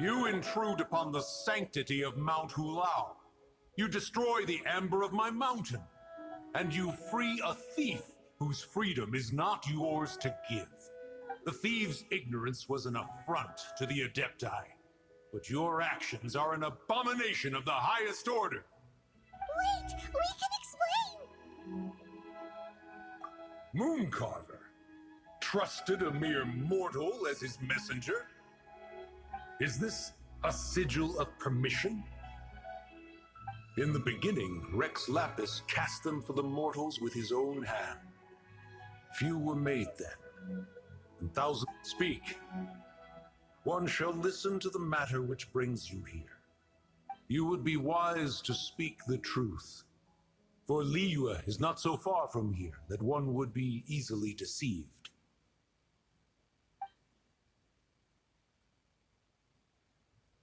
You intrude upon the sanctity of Mount Hulao. You destroy the amber of my mountain. And you free a thief whose freedom is not yours to give. The thief's ignorance was an affront to the Adepti. But your actions are an abomination of the highest order. Wait, we can explain! Mooncarver trusted a mere mortal as his messenger? Is this a sigil of permission? In the beginning, Rex Lapis cast them for the mortals with his own hand. Few were made then, and thousands speak. One shall listen to the matter which brings you here. You would be wise to speak the truth, for Liyue is not so far from here that one would be easily deceived.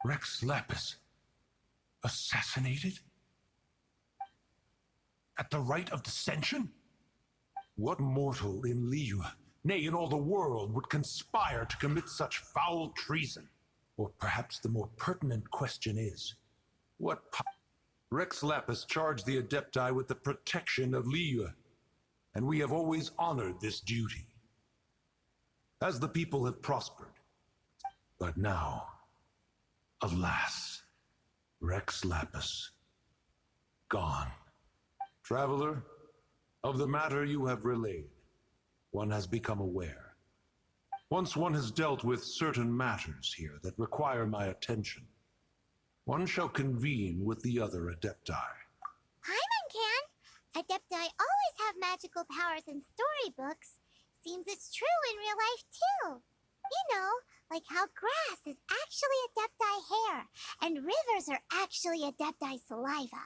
Rex Lapis assassinated? At the rite of dissension? What mortal in Liyue, nay, in all the world, would conspire to commit such foul treason? Or perhaps the more pertinent question is, Rex Lapis charged the Adepti with the protection of Liyue, and we have always honored this duty. As the people have prospered. But now, alas, Rex Lapis, gone. Traveler, of the matter you have relayed, one has become aware. Once one has dealt with certain matters here that require my attention, one shall convene with the other Adepti. Hi, Mencan! Adepti always have magical powers in storybooks. Seems it's true in real life, too. You know, like how grass is actually Adepti hair, and rivers are actually Adepti saliva.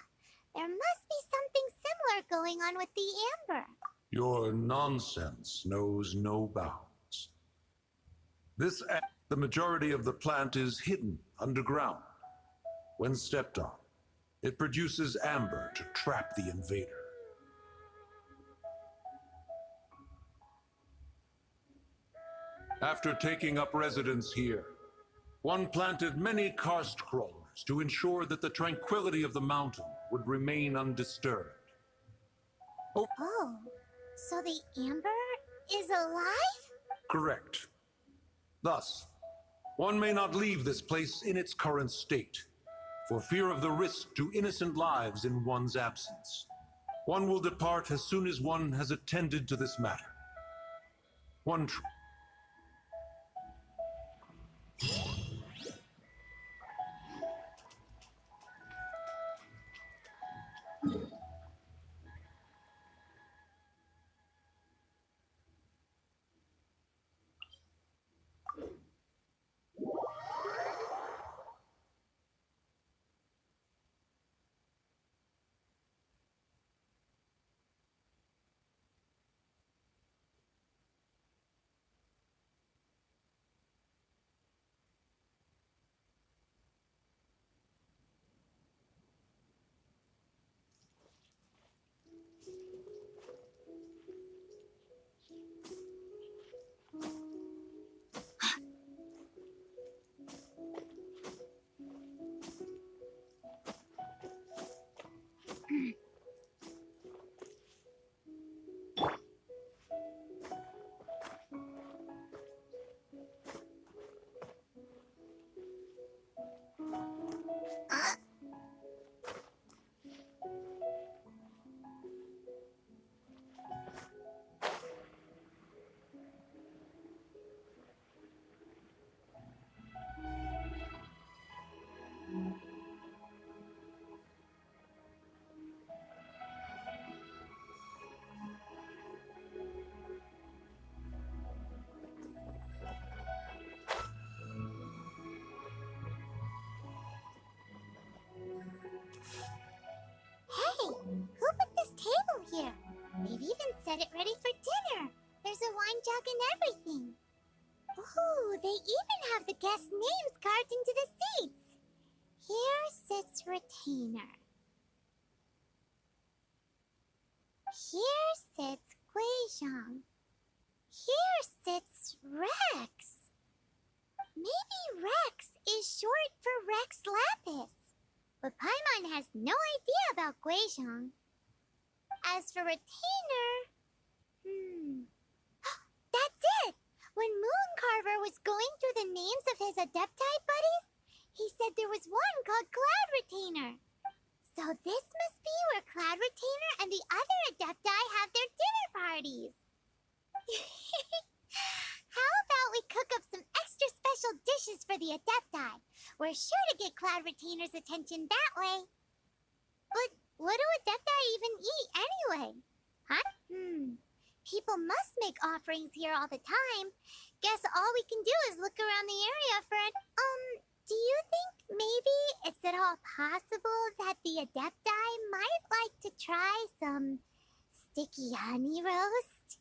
There must be something similar going on with the amber. Your nonsense knows no bounds. The majority of the plant is hidden underground. When stepped on, it produces amber to trap the invader. After taking up residence here, one planted many karst crawlers to ensure that the tranquility of the mountain would remain undisturbed. Oh, so the amber is alive? Correct. Thus, one may not leave this place in its current state, for fear of the risk to innocent lives in one's absence. One will depart as soon as one has attended to this matter. Hey, who put this table here? They've even set it ready for dinner. There's a wine jug and everything. Ooh, they even have the guests' names carved into the seats. Here sits Retainer. Here sits Guizhong. Here sits Rex. Maybe Rex is short for Rex Lapis. But Paimon has no idea about Guizhong. As for Retainer... That's it! When Mooncarver was going through the names of his Adepti buddies, he said there was one called Cloud Retainer. So this must be where Cloud Retainer and the other Adepti have their dinner parties. How about we cook up some extra special dishes for the Adepti? We're sure to get Cloud Retainer's attention that way. But what do Adepti even eat anyway? Huh? People must make offerings here all the time. Guess all we can do is look around the area for an... do you think maybe it's at all possible that the Adepti might like to try some sticky honey roast?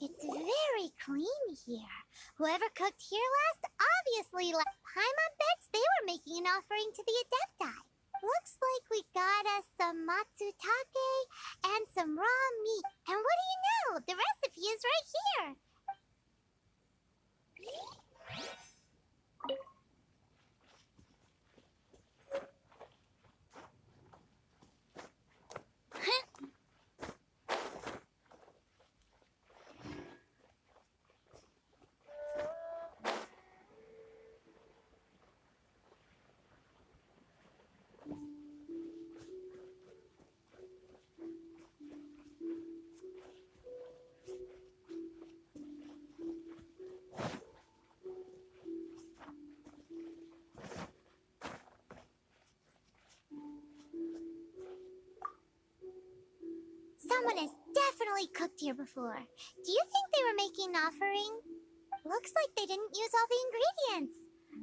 It's very clean here. Whoever cooked here last obviously left. Paimon bets they were making an offering to the Adepti. Looks like we got us some matsutake and some raw meat. And what do you know? The recipe is right here. Someone has definitely cooked here before. Do you think they were making an offering? Looks like they didn't use all the ingredients.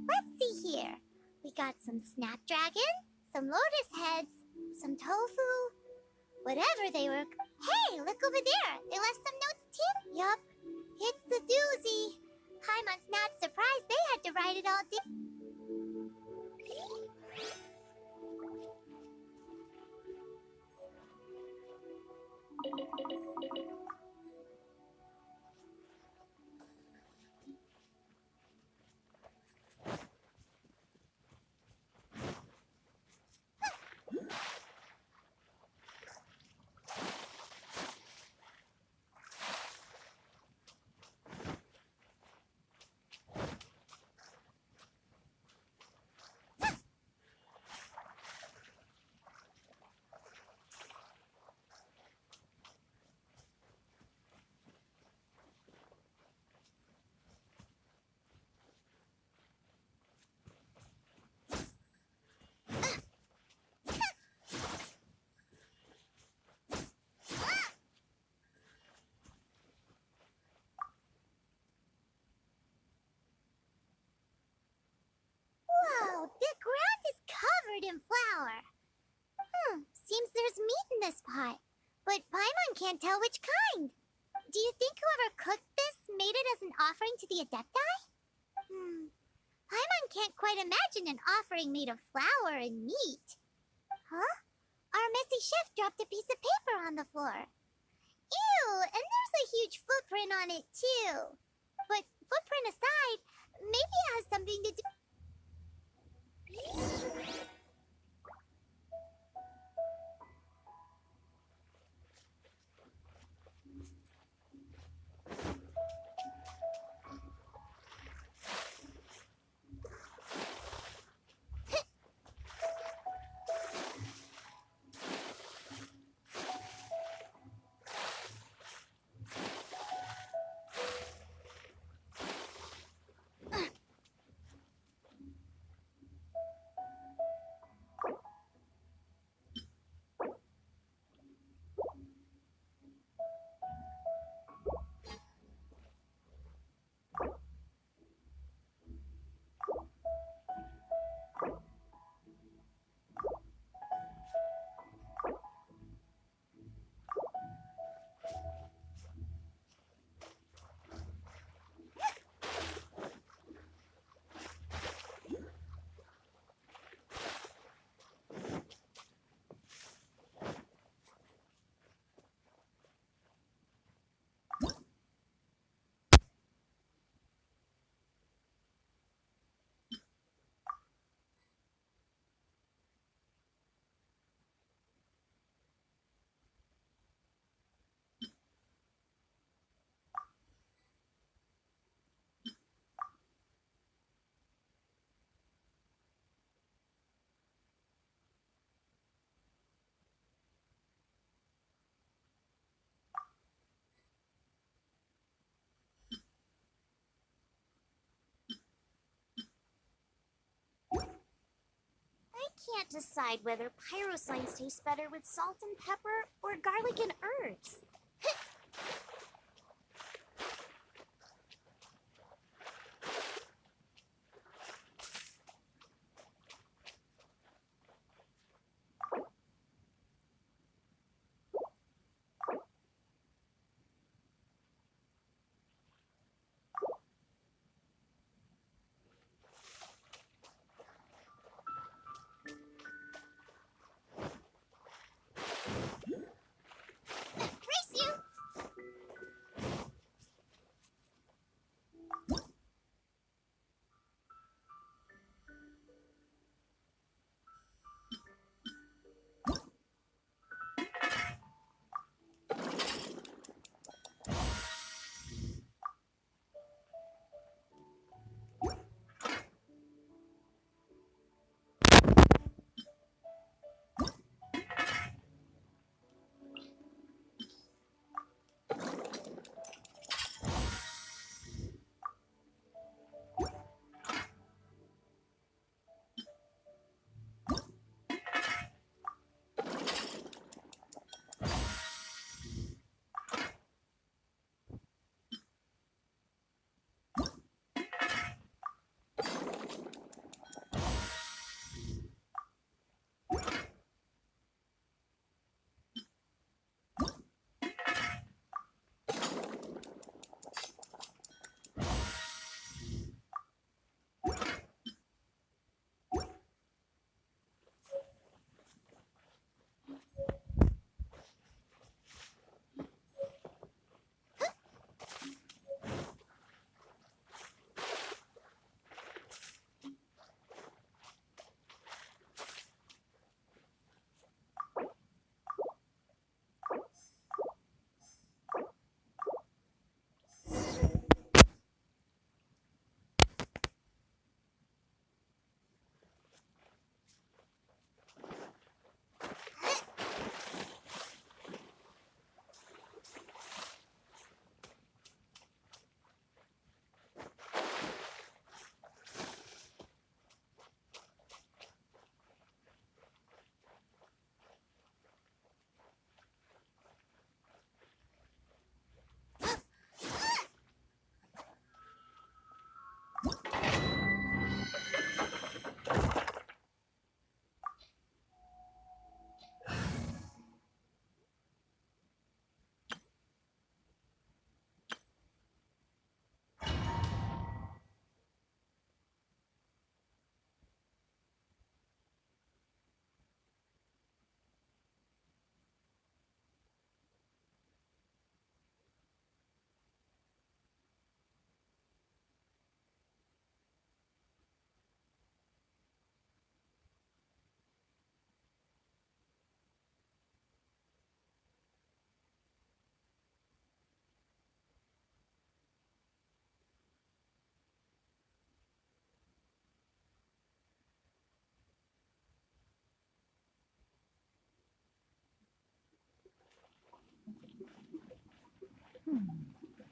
Let's see here. We got some snapdragon, some lotus heads, some tofu, whatever they were. Hey, look over there. They left some notes too. Yup, it's a doozy. Paimon's not surprised they had to write it all down. The ground is covered in flour. Seems there's meat in this pot, but Paimon can't tell which kind. Do you think whoever cooked this made it as an offering to the Adepti? Paimon can't quite imagine an offering made of flour and meat. Huh? Our messy chef dropped a piece of paper on the floor. Ew, and there's a huge footprint on it too. But footprint aside, maybe it has something to do... can't decide whether pyrosigns taste better with salt and pepper or garlic and herbs. Race you!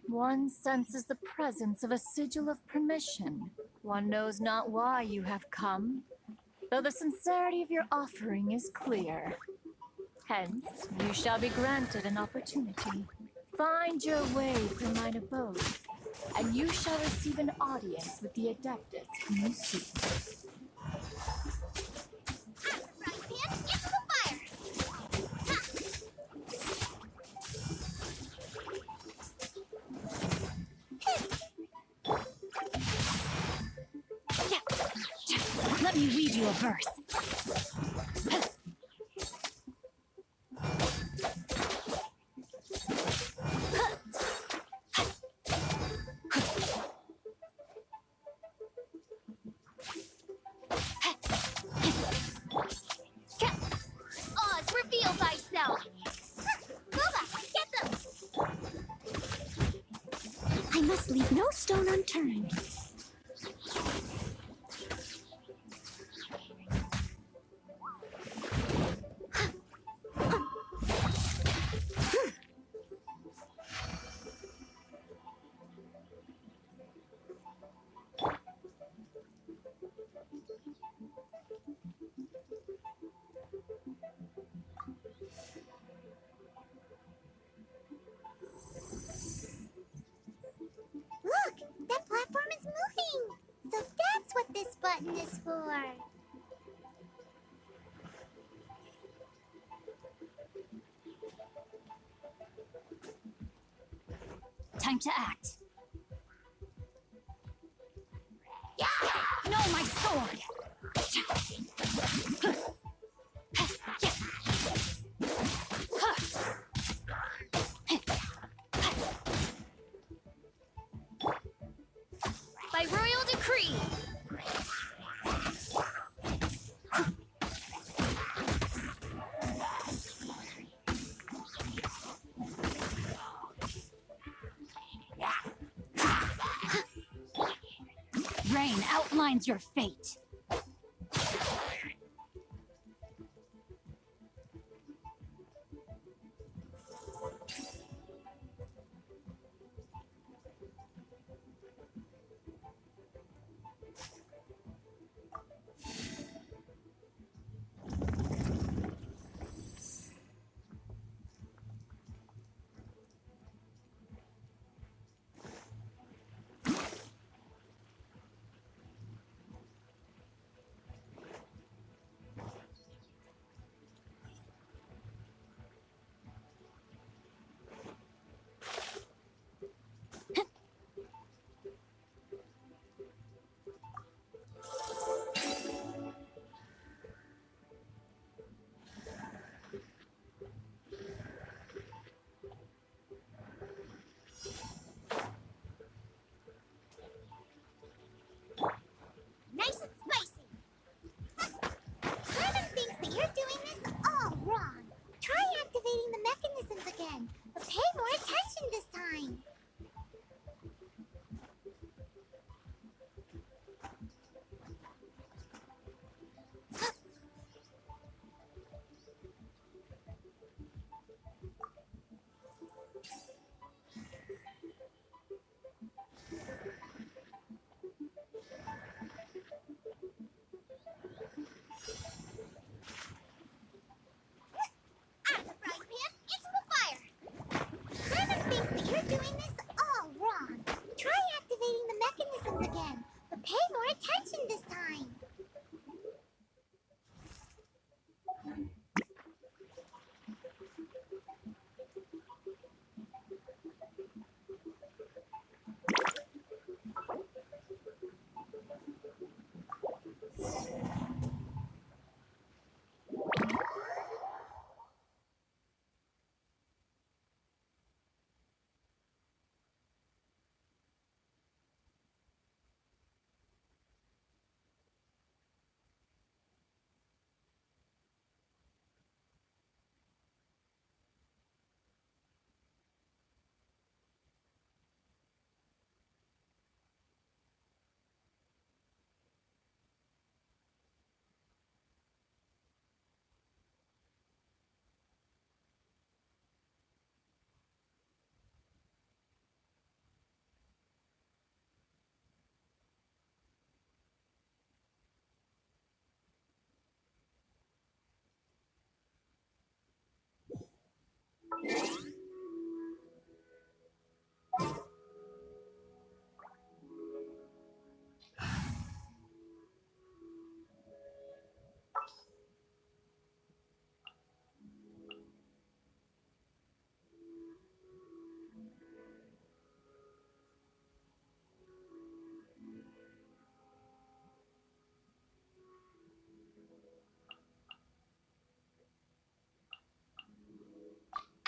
One senses the presence of a sigil of permission. One knows not why you have come, though the sincerity of your offering is clear. Hence, you shall be granted an opportunity. Find your way through mine abode, and you shall receive an audience with the Adeptus whom you seek. Right hand, into the fire! Let me read you a verse. Oz, reveal thyself! Booba, get them! I must leave no stone unturned. button is for. Time to act. No, my sword! By royal decree! Rain outlines your fate. Nice and spicy. Simon thinks that you're doing this all wrong. Try activating the mechanisms again, but pay more attention this time. Out of the frying pan, into the fire. Simon thinks that you're doing this all wrong. Try activating the mechanisms again, but pay more attention this time.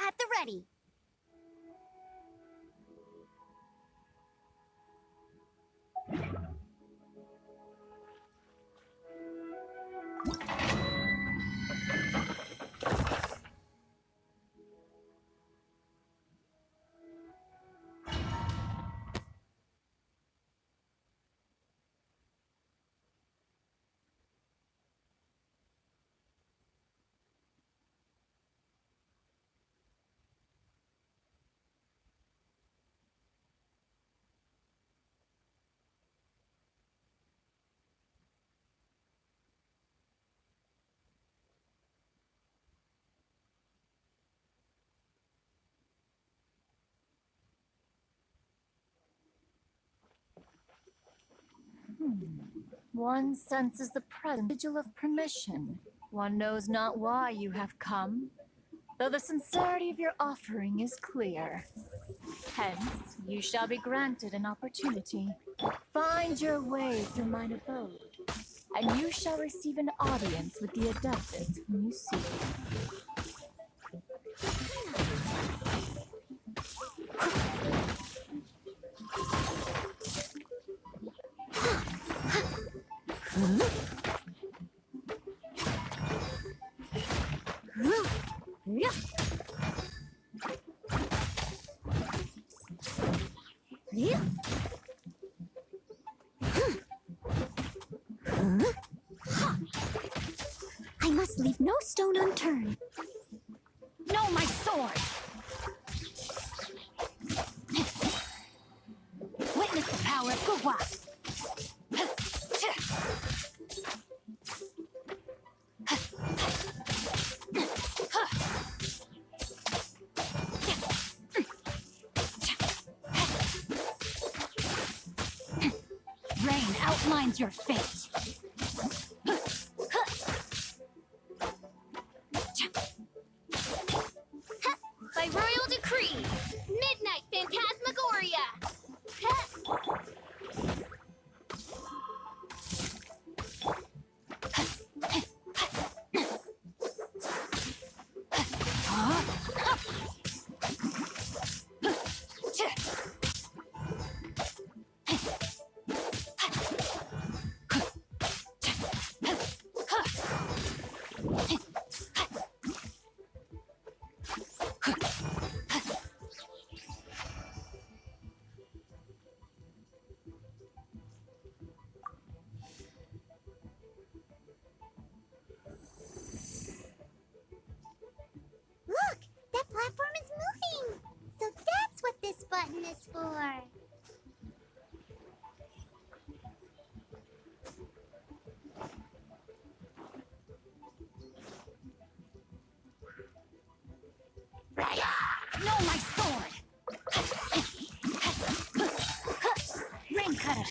At the ready. One senses the presence sigil of permission. One knows not why you have come, though the sincerity of your offering is clear. Hence, you shall be granted an opportunity. Find your way through mine abode, and you shall receive an audience with the Adeptus whom you seek. I must leave no stone unturned. No, my sword! Witness the power of Gugwa! Rain outlines your fate. By royal decree, Midnight Phantasmagoria! Look! That platform is moving! So that's what this button is for! No, my sword! Rain cutter!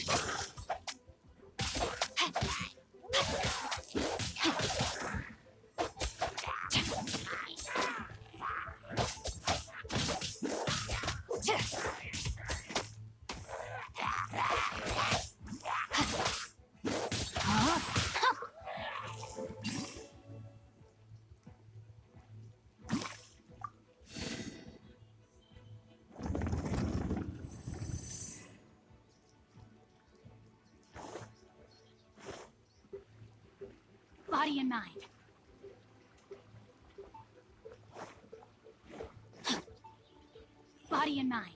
Body and mind. Body and mind.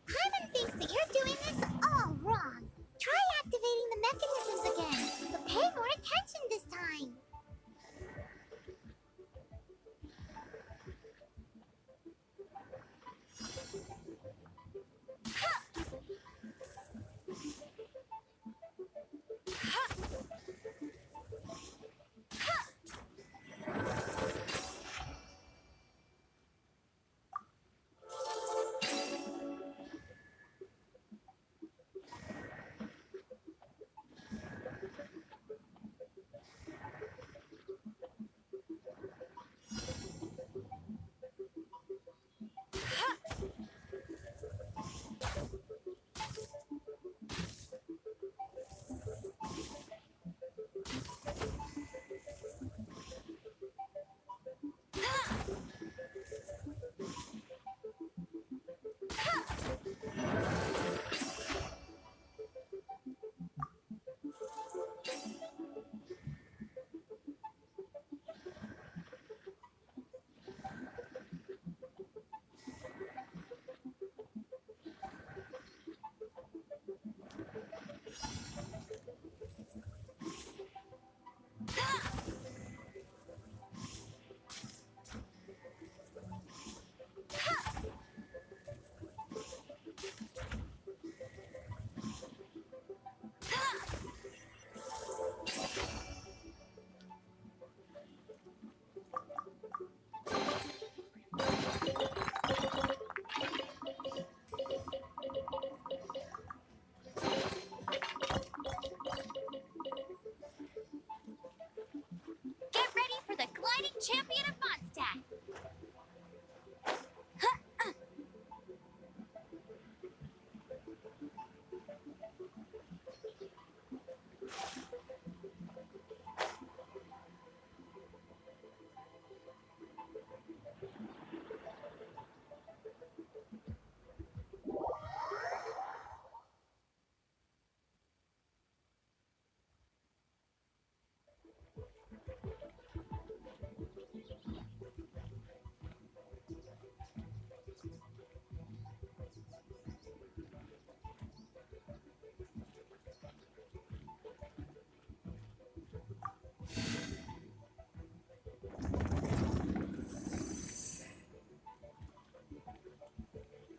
Paimon thinks that you're doing this all wrong. Try activating the mechanisms again, but pay more attention this time.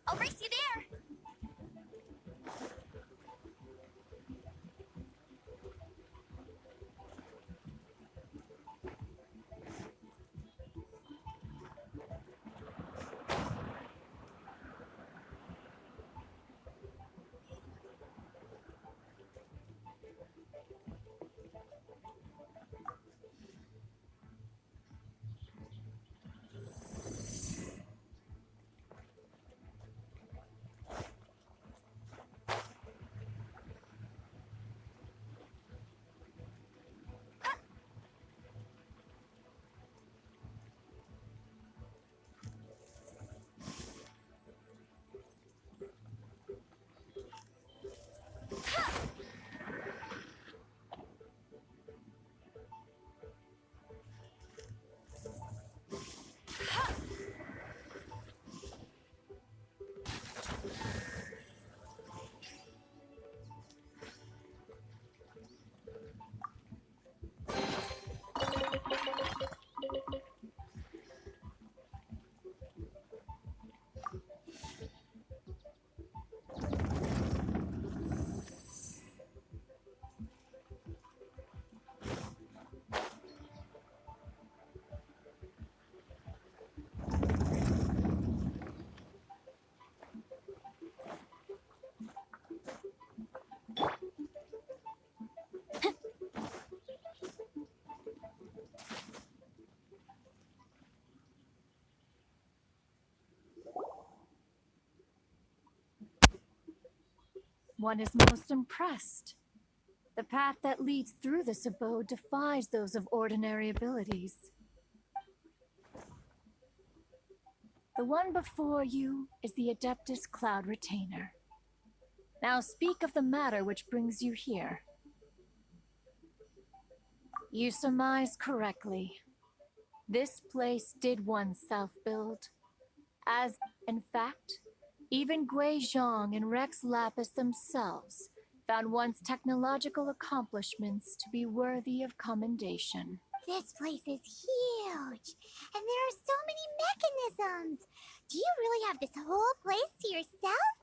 I'll race you there. One is most impressed. The path that leads through this abode defies those of ordinary abilities. The one before you is the Adeptus Cloud Retainer. Now speak of the matter which brings you here. You surmise correctly. This place did once self-build, as, in fact, even Ghensin and Rex Lapis themselves found once technological accomplishments to be worthy of commendation. This place is huge, and there are so many mechanisms. Do you really have this whole place to yourself?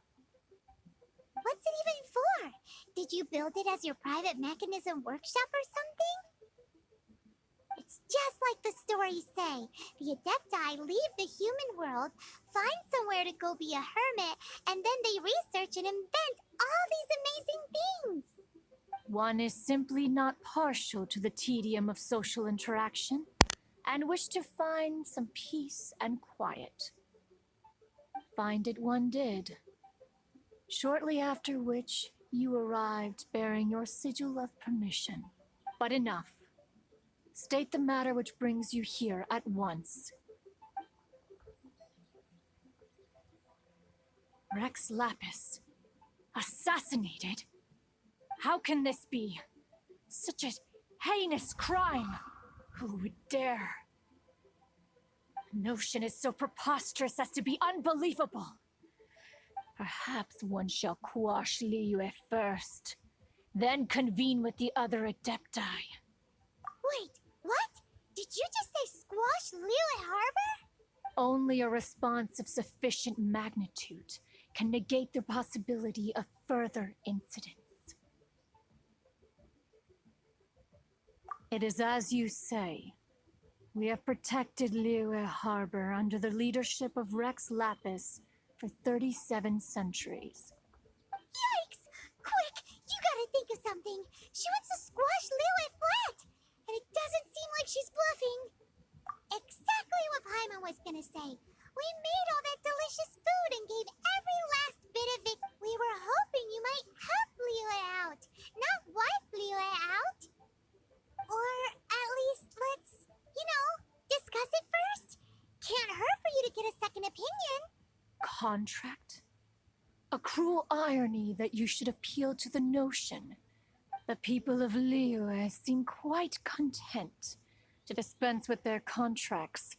What's it even for? Did you build it as your private mechanism workshop or something? It's just like the stories say. The Adepti leave the human world, find somewhere to go be a hermit, and then they research and invent all these amazing things. One is simply not partial to the tedium of social interaction, and wished to find some peace and quiet. Find it one did. Shortly after which, you arrived bearing your sigil of permission. But enough. State the matter which brings you here at once. Rex Lapis. Assassinated? How can this be? Such a heinous crime! Who would dare? The notion is so preposterous as to be unbelievable. Perhaps one shall quash Liyue first, then convene with the other Adepti. Wait, what? Did you just say squash Liyue Harbor? Only a response of sufficient magnitude can negate the possibility of further incidents. It is as you say. We have protected Liyue Harbor under the leadership of Rex Lapis for 37 centuries. Yikes! Quick, you gotta think of something. She wants to squash Liyue flat, and it doesn't seem like she's bluffing. Exactly what Paimon was gonna say. We made all that delicious food and gave every last bit of it. We were hoping you might help Liyue out, not wipe Liyue out. Or at least let's, discuss it first. Can't hurt contract? A cruel irony that you should appeal to the notion. The people of Liyue seem quite content to dispense with their contracts.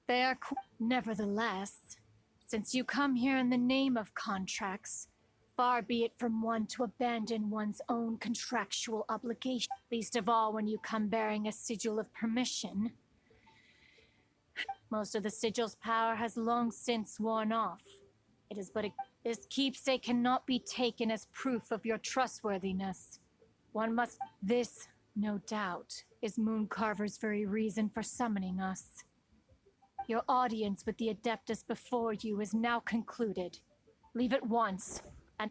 They are nevertheless, since you come here in the name of contracts, far be it from one to abandon one's own contractual obligation, least of all when you come bearing a sigil of permission. Most of the sigil's power has long since worn off. It is but this keepsake cannot be taken as proof of your trustworthiness. This, no doubt, is Mooncarver's very reason for summoning us. Your audience with the Adeptus before you is now concluded. Leave at once, and...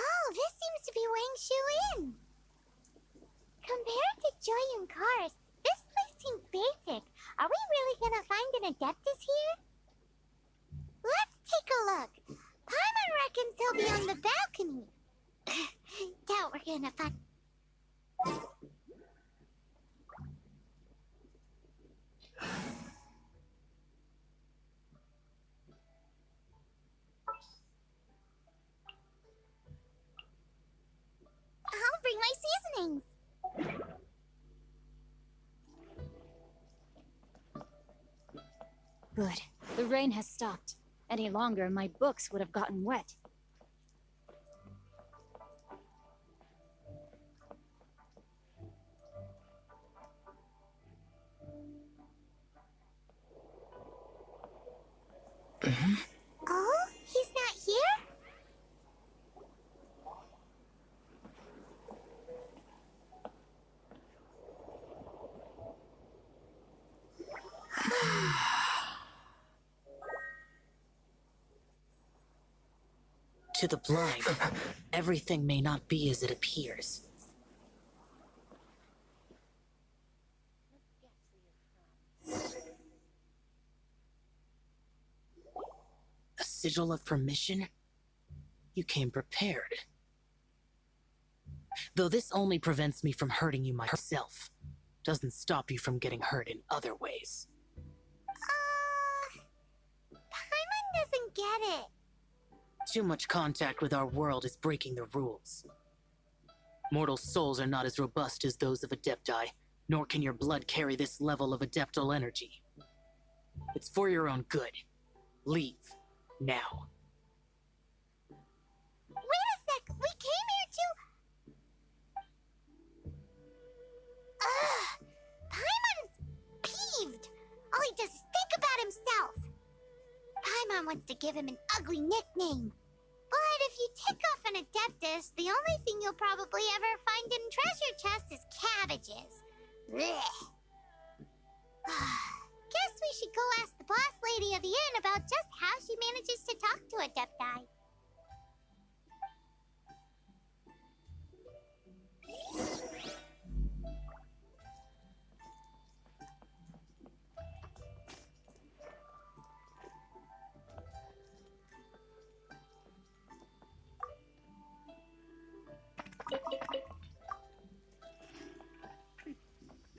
Oh, this seems to be Wang Shu Inn. Compared to Joy and Cars, this place seems basic. Are we really gonna find an Adeptus here? Let's take a look. Paimon reckons he'll be on the balcony. Doubt we're gonna find... I'll bring my seasonings. Good. The rain has stopped. Any longer, my books would have gotten wet. Oh, he's not here? To the blind, everything may not be as it appears. A sigil of permission? You came prepared. Though this only prevents me from hurting you myself, doesn't stop you from getting hurt in other ways. Paimon doesn't get it. Too much contact with our world is breaking the rules. Mortal souls are not as robust as those of Adepti, nor can your blood carry this level of adeptal energy. It's for your own good. Leave. Now. Wait a sec, we came here to... Ugh! Paimon's peeved! All he does is think about himself! Paimon wants to give him an ugly nickname. But if you tick off an Adeptus, the only thing you'll probably ever find in treasure chests is cabbages. Blech. Guess we should go ask the boss lady of the inn about just how she manages to talk to Adepti.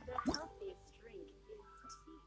The healthiest drink is tea.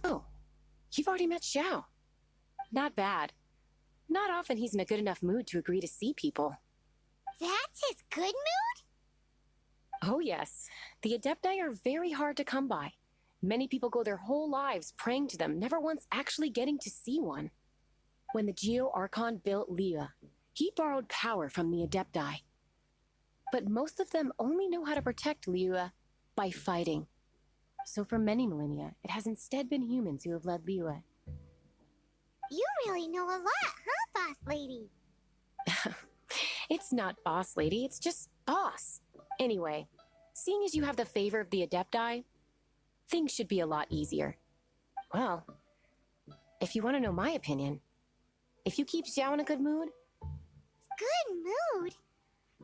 Oh, you've already met Xiao. Not bad. Not often he's in a good enough mood to agree to see people. That's his good mood? Oh yes, the Adepti are very hard to come by. Many people go their whole lives praying to them, never once actually getting to see one. When the Geo-Archon built Liyue, he borrowed power from the Adepti. But most of them only know how to protect Liyue by fighting. So for many millennia, it has instead been humans who have led Liyue. You really know a lot, huh, boss lady? It's not boss lady, it's just boss. Anyway, seeing as you have the favor of the Adepti, things should be a lot easier. Well, if you want to know my opinion, if you keep Xiao in a good mood... Good mood?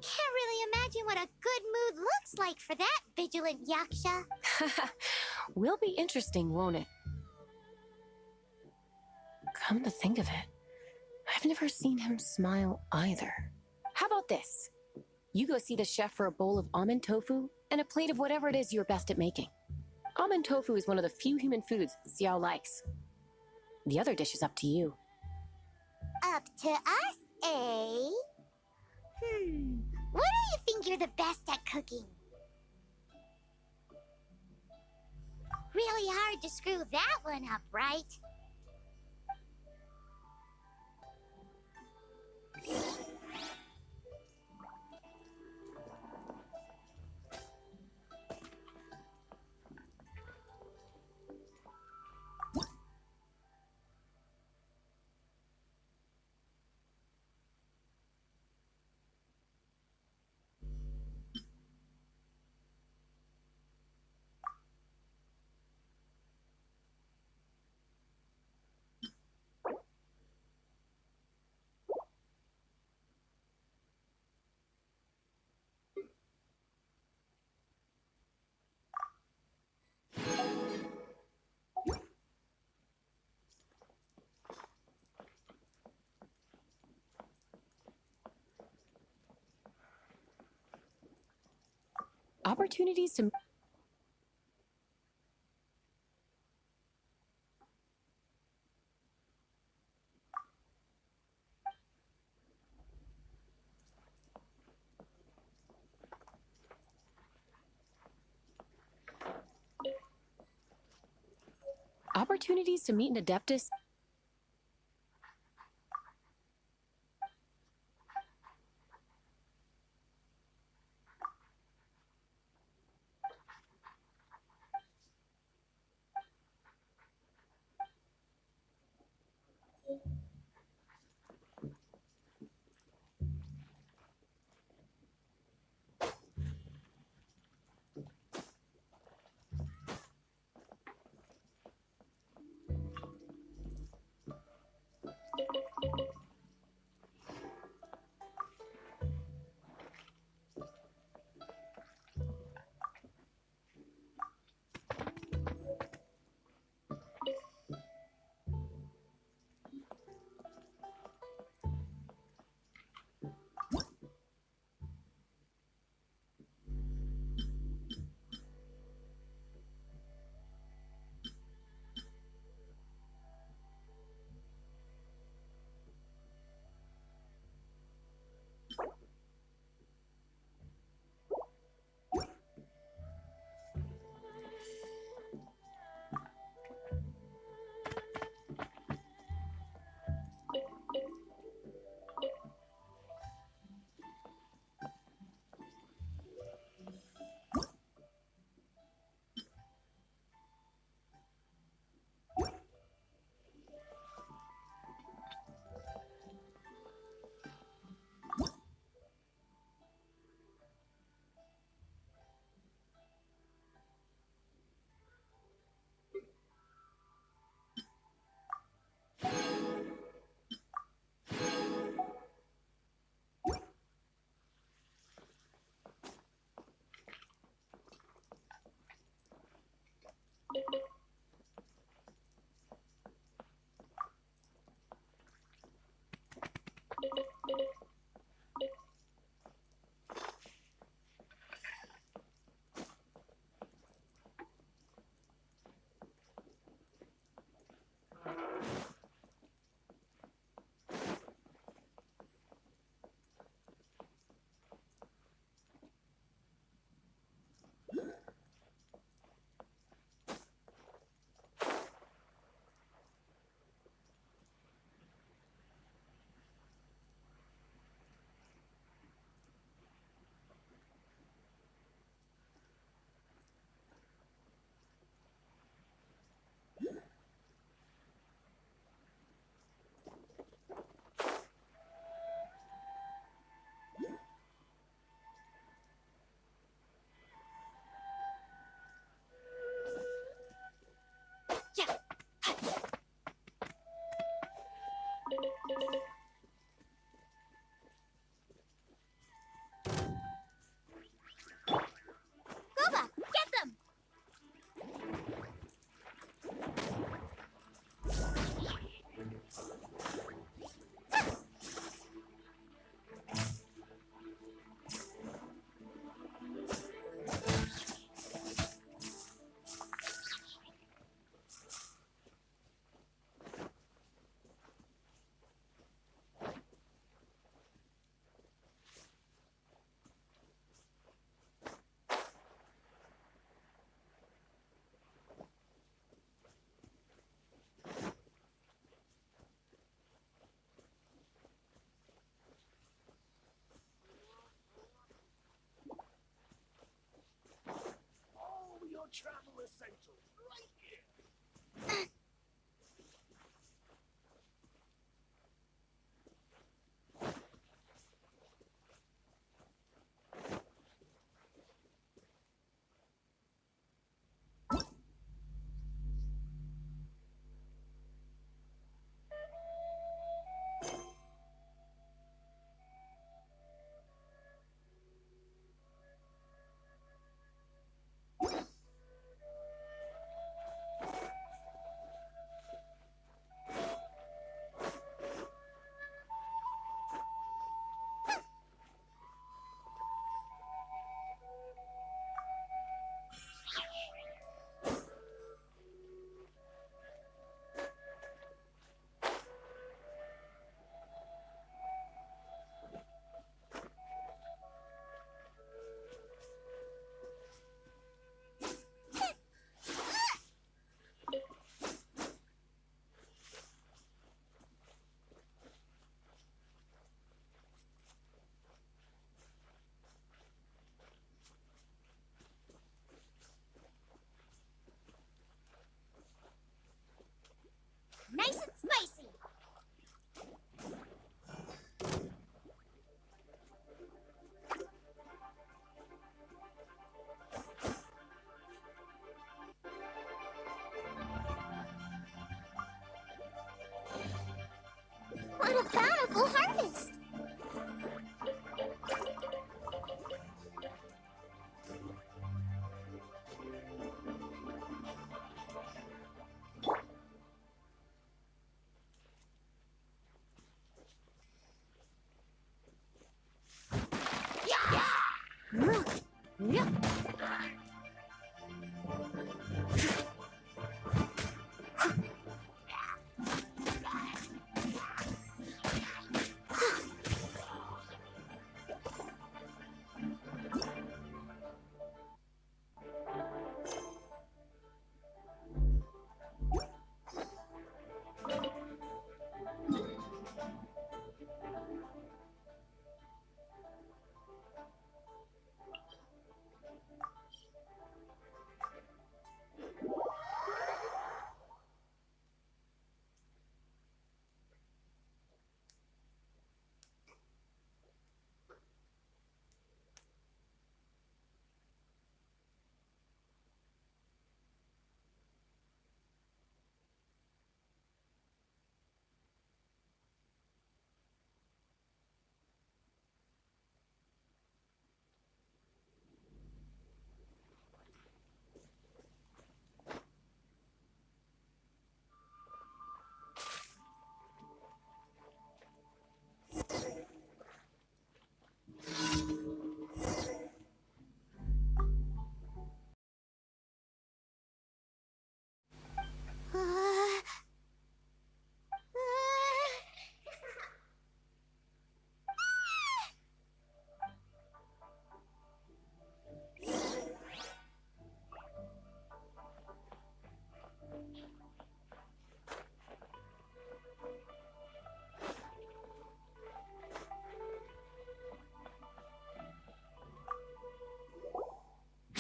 Can't really imagine what a good mood looks like for that vigilant yaksha. will be interesting, won't it? Come to think of it, I've never seen him smile either. How about this? You go see the chef for a bowl of almond tofu and a plate of whatever it is you're best at making. Almond tofu is one of the few human foods Xiao likes. The other dish is up to you. Up to us, eh? What do you think you're the best at cooking? Really hard to screw that one up, right? Opportunities to... Opportunities to meet an Adeptus... travel essentials right here. Nice and spicy. What a bountiful harvest!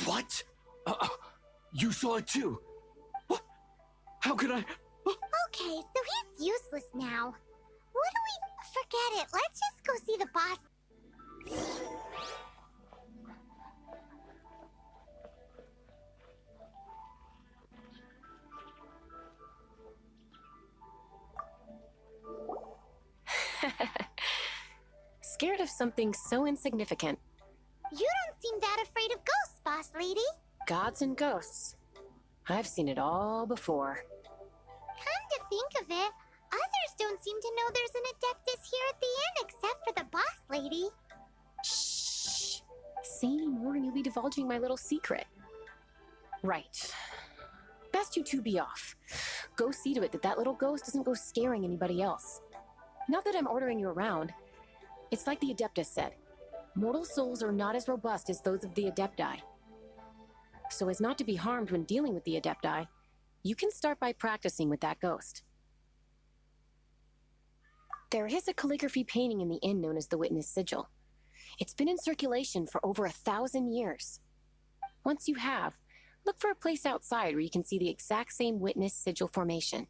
What? You saw it too? What? How could I? Okay, so he's useless now. What do we... Forget it. Let's just go see the boss. Scared of something so insignificant. You don't seem that afraid of ghosts, boss lady. Gods and ghosts. I've seen it all before. Come to think of it, others don't seem to know there's an Adeptus here at the inn except for the boss lady. Shh. Say any more and you'll be divulging my little secret. Right. Best you two be off. Go see to it that that little ghost doesn't go scaring anybody else. Not that I'm ordering you around. It's like the Adeptus said. Mortal souls are not as robust as those of the Adepti. So as not to be harmed when dealing with the Adepti, you can start by practicing with that ghost. There is a calligraphy painting in the inn known as the Witness Sigil. It's been in circulation for over 1,000 years. Once you have, Look for a place outside where you can see the exact same witness sigil formation.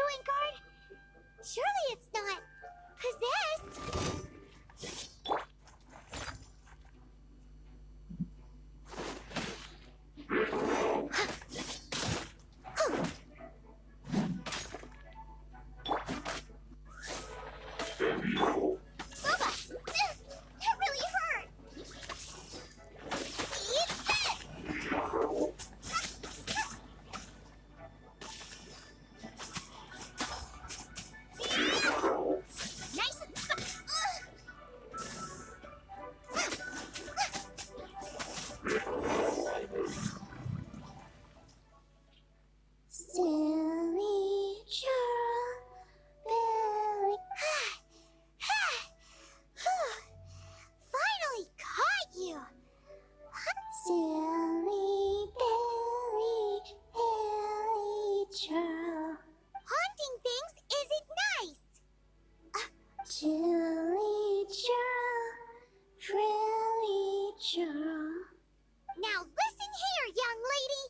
Ruin Guard? Surely it's not possessed. Bubba! That really hurt! Eat this! Nice and Silly Billy. Finally caught you. Silly Billy, Billy Joe. Haunting things isn't nice. Chilly Joe, Frilly Joe. Now listen here, young lady.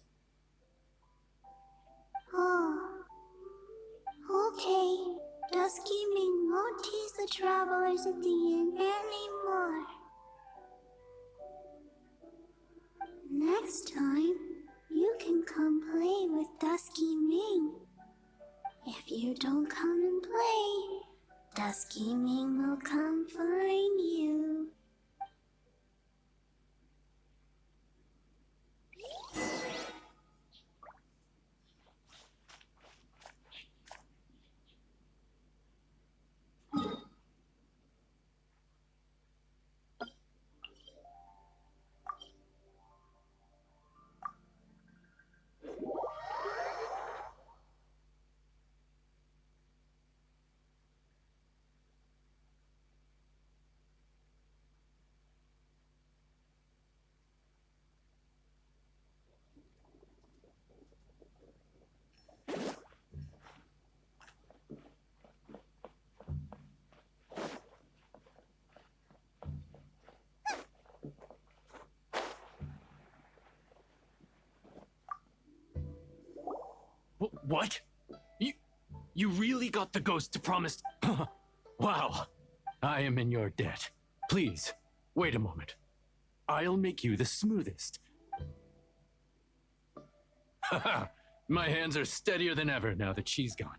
Oh, okay. Dusky Ming won't tease the travelers at the inn anymore. Next time, you can come play with Dusky Ming. If you don't come and play, Dusky Ming will come find you. What? You really got the ghost to promise? Wow. I am in your debt. Please, wait a moment. I'll make you the smoothest. Haha, my hands are steadier than ever now that she's gone.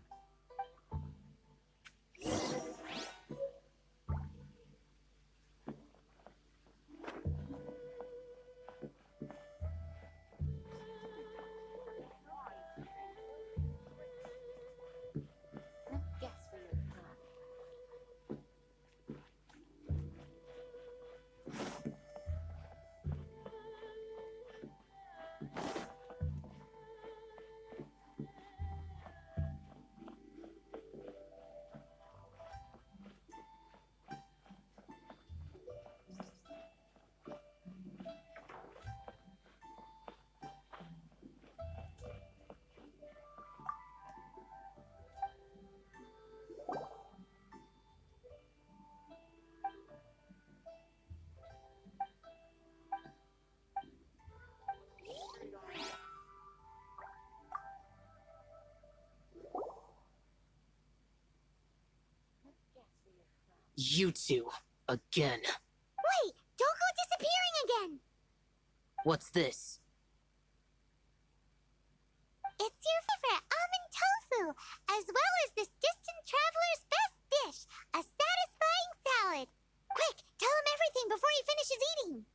You two, again. Wait, don't go disappearing again. What's this? It's your favorite almond tofu, as well as this distant traveler's best dish, a satisfying salad. Quick, tell him everything before he finishes eating.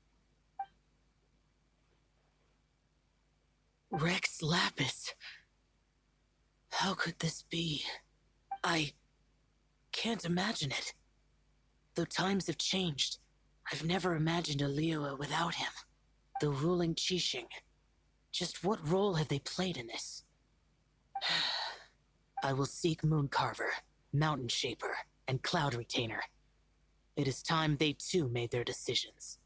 Rex Lapis. How could this be? I can't imagine it. Though times have changed, I've never imagined a Liyue without him. The ruling Qixing. Just what role have they played in this? I will seek Mooncarver, Mountain Shaper, and Cloud Retainer. It is time they too made their decisions.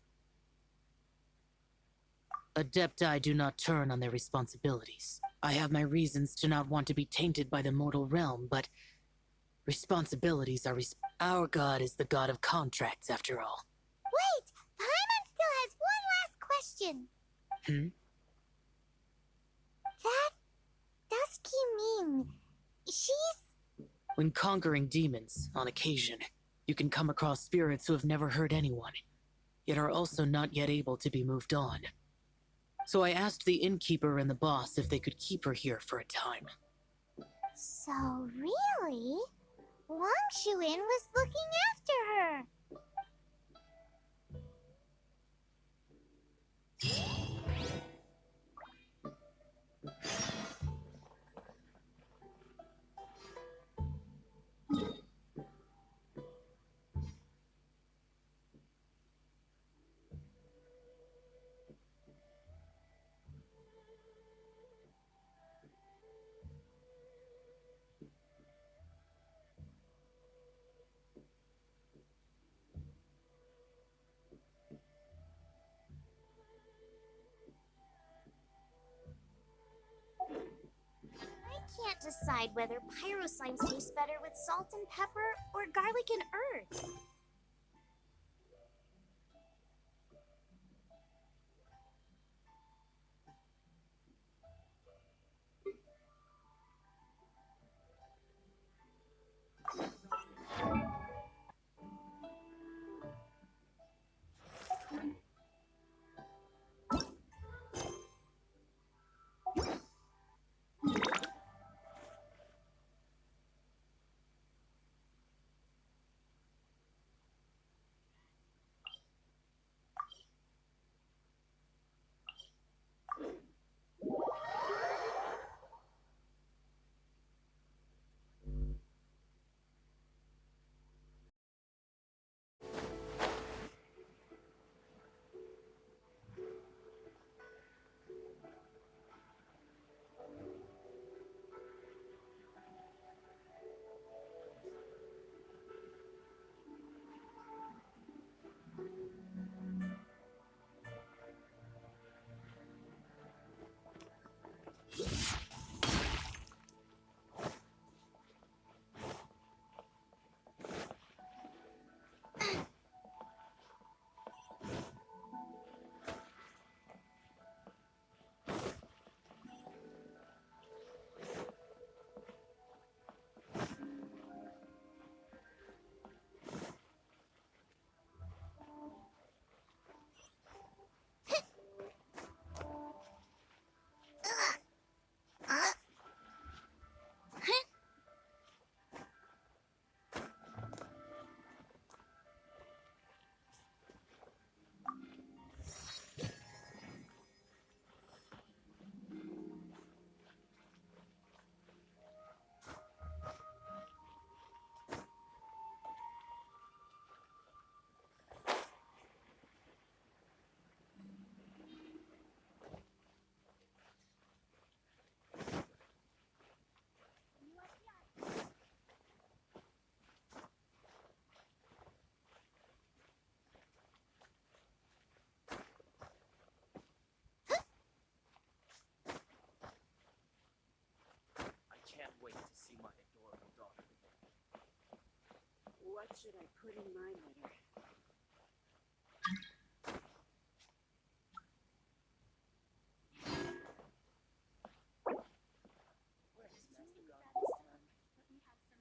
Adepti do not turn on their responsibilities. I have my reasons to not want to be tainted by the mortal realm, but responsibilities are Our god is the god of contracts, after all. Wait, Paimon still has one last question. That Dusky Ming, she's When conquering demons, on occasion, you can come across spirits who have never hurt anyone, yet are also not yet able to be moved on. So I asked the innkeeper and the boss if they could keep her here for a time. So really, Wang Shuin was looking after her. I can't decide whether pyro slimes taste better with salt and pepper or garlic and herbs. Can't wait to see my adorable daughter. What should I put in my letter? Where has Master gone this time? But we have some new items.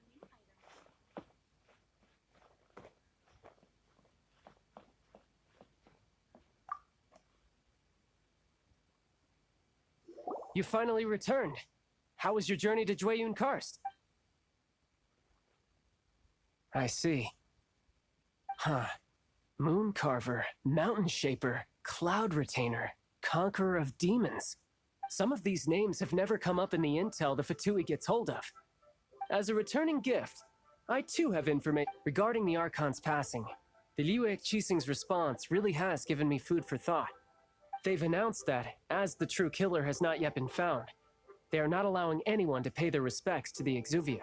You finally returned. How was your journey to Jueyun Karst? I see. Huh. Moon Carver, Mountain Shaper, Cloud Retainer, Conqueror of Demons. Some of these names have never come up in the intel the Fatui gets hold of. As a returning gift, I too have information regarding the Archon's passing. The Liuek Qixing's response really has given me food for thought. They've announced that, as the true killer has not yet been found, they are not allowing anyone to pay their respects to the Exuvia.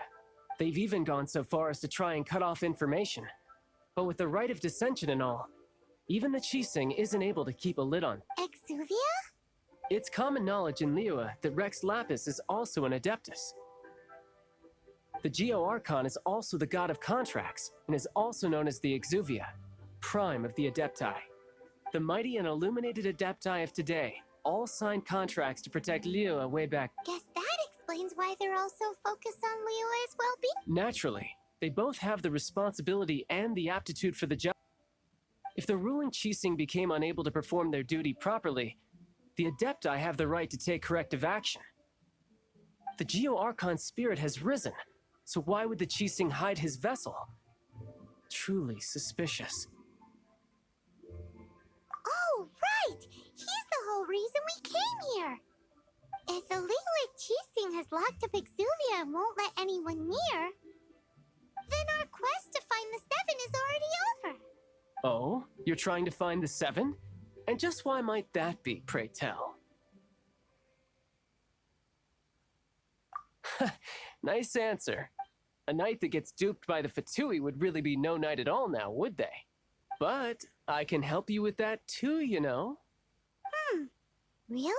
They've even gone so far as to try and cut off information. But with the right of dissension and all, even the Qixing isn't able to keep a lid on. Exuvia? It's common knowledge in Liyue that Rex Lapis is also an Adeptus. The Geo-Archon is also the god of contracts, and is also known as the Exuvia, prime of the Adepti. The mighty and illuminated Adepti of today all signed contracts to protect Liyue way back. Guess that explains why they're all so focused on Liyue's well-being. Naturally, they both have the responsibility and the aptitude for the job. If the ruling Qixing became unable to perform their duty properly, the Adepti have the right to take corrective action. The Geo-Archon spirit has risen, so why would the Qixing hide his vessel? Truly suspicious. Oh, right! He's the whole reason we came here! If the Liyue Qixing has locked up Exuvia and won't let anyone near, then our quest to find the Seven is already over. Oh, you're trying to find the Seven? And just why might that be, pray tell? Nice answer. A knight that gets duped by the Fatui would really be no knight at all now, would they? But I can help you with that too, you know. Really?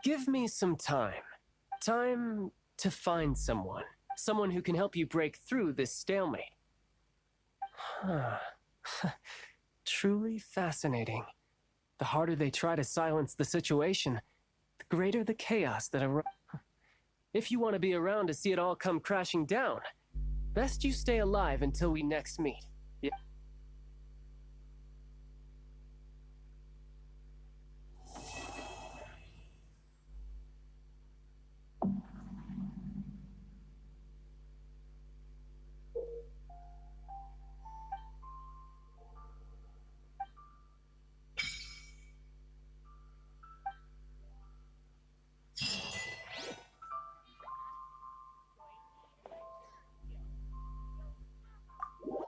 Give me some time. Time to find someone. Someone who can help you break through this stalemate. Truly fascinating. The harder they try to silence the situation, the greater the chaos that arises. If you want to be around to see it all come crashing down, best you stay alive until we next meet. Yeah.